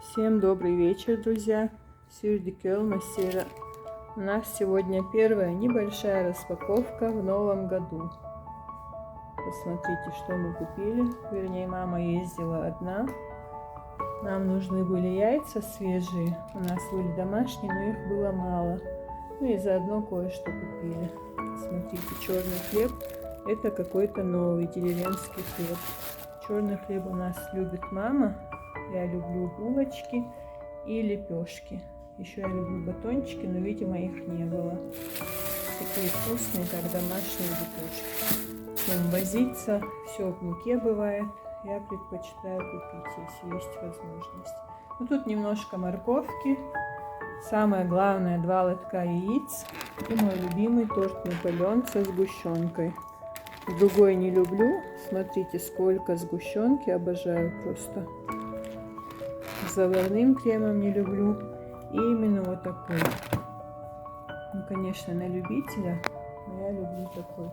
Всем добрый вечер, друзья! Сюрдикелмасера. У нас сегодня первая небольшая распаковка в новом году. Посмотрите, что мы купили. Вернее, мама ездила одна. Нам нужны были яйца свежие. У нас были домашние, но их было мало. Ну и заодно кое-что купили. Смотрите, черный хлеб. Это какой-то новый деревенский хлеб. Черный хлеб у нас любит мама. Я люблю булочки и лепешки. Еще я люблю батончики, но, видимо, их не было. Такие вкусные, как домашние лепешки. Чем возиться, все в муке бывает. Я предпочитаю купить, если есть возможность. Ну, тут немножко морковки. Самое главное, 2 лотка яиц. И мой любимый торт Наполеон со сгущенкой. Другой не люблю. Смотрите, сколько сгущенки. Обожаю просто. С заварным кремом не люблю. И именно вот такой. Ну, конечно, на любителя, но я люблю такой.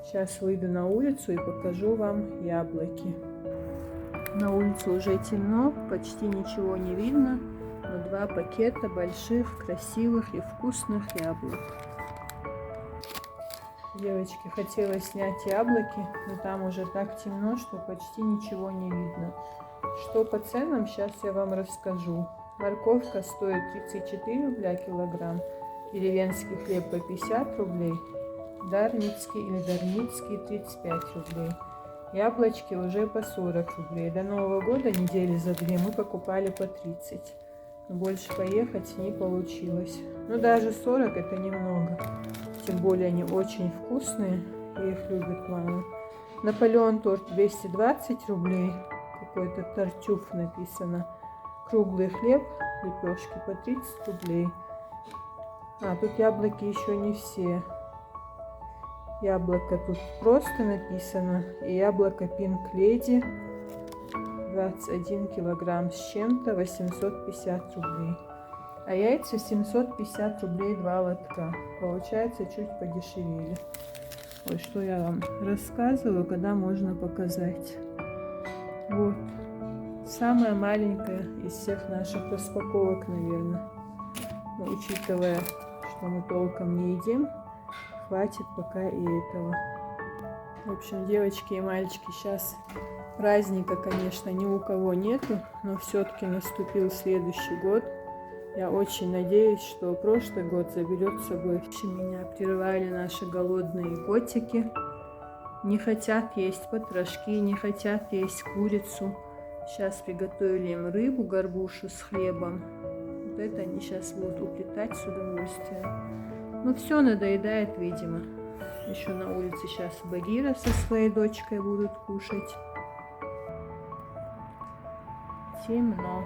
Сейчас выйду на улицу и покажу вам яблоки. На улице уже темно, почти ничего не видно, но 2 пакета больших, красивых и вкусных яблок. Девочки, хотела снять яблоки, но там уже так темно, что почти ничего не видно. Что по ценам, сейчас я вам расскажу. Морковка стоит 34 рубля килограмм, деревенский хлеб по 50 рублей, дарницкий или дарницкий 35 рублей. Яблочки уже по 40 рублей. До Нового года недели за 2 мы покупали по 30. Но больше поехать не получилось. Но даже 40 это немного. Тем более они очень вкусные. И их любит мама. Наполеон торт 220 рублей. Какой-то тартюф написано. Круглый хлеб, лепешки по 30 рублей. А, тут яблоки еще не все. Яблоко тут просто написано. И яблоко Pink Lady 21 килограмм с чем-то 850 рублей. А яйца 750 рублей 2 лотка. Получается, чуть подешевели. Ой, что я вам рассказываю, когда можно показать. Вот. Самая маленькая из всех наших распаковок, наверное. Но, учитывая, что мы толком не едим, хватит пока и этого. В общем, девочки и мальчики, сейчас праздника, конечно, ни у кого нету, но все-таки наступил следующий год. Я очень надеюсь, что прошлый год заберет с собой. Меня прервали наши голодные котики. Не хотят есть потрошки, не хотят есть курицу. Сейчас приготовили им рыбу, горбушу с хлебом. Вот это они сейчас будут уплетать с удовольствием. Ну все, надоедает, видимо. Еще на улице сейчас Багира со своей дочкой будут кушать. Темно.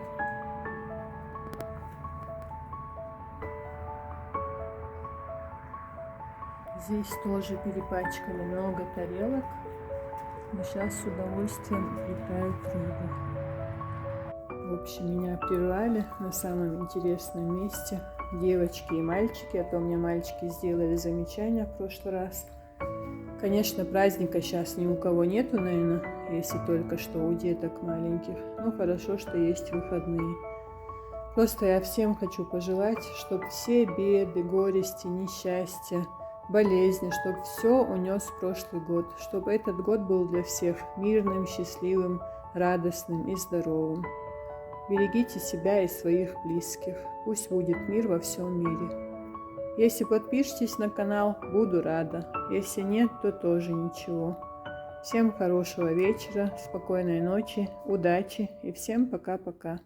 Здесь тоже перепачкали много тарелок. Но сейчас с удовольствием уплетают рыбу. В общем, меня прервали на самом интересном месте. Девочки и мальчики, а то мне мальчики сделали замечания в прошлый раз. Конечно, праздника сейчас ни у кого нету, наверное, если только что у деток маленьких. Ну, хорошо, что есть выходные. Просто я всем хочу пожелать, чтобы все беды, горести, несчастья, болезни, чтобы все унес прошлый год, чтобы этот год был для всех мирным, счастливым, радостным и здоровым. Берегите себя и своих близких. Пусть будет мир во всем мире. Если подпишетесь на канал, буду рада. Если нет, то тоже ничего. Всем хорошего вечера, спокойной ночи, удачи и всем пока-пока.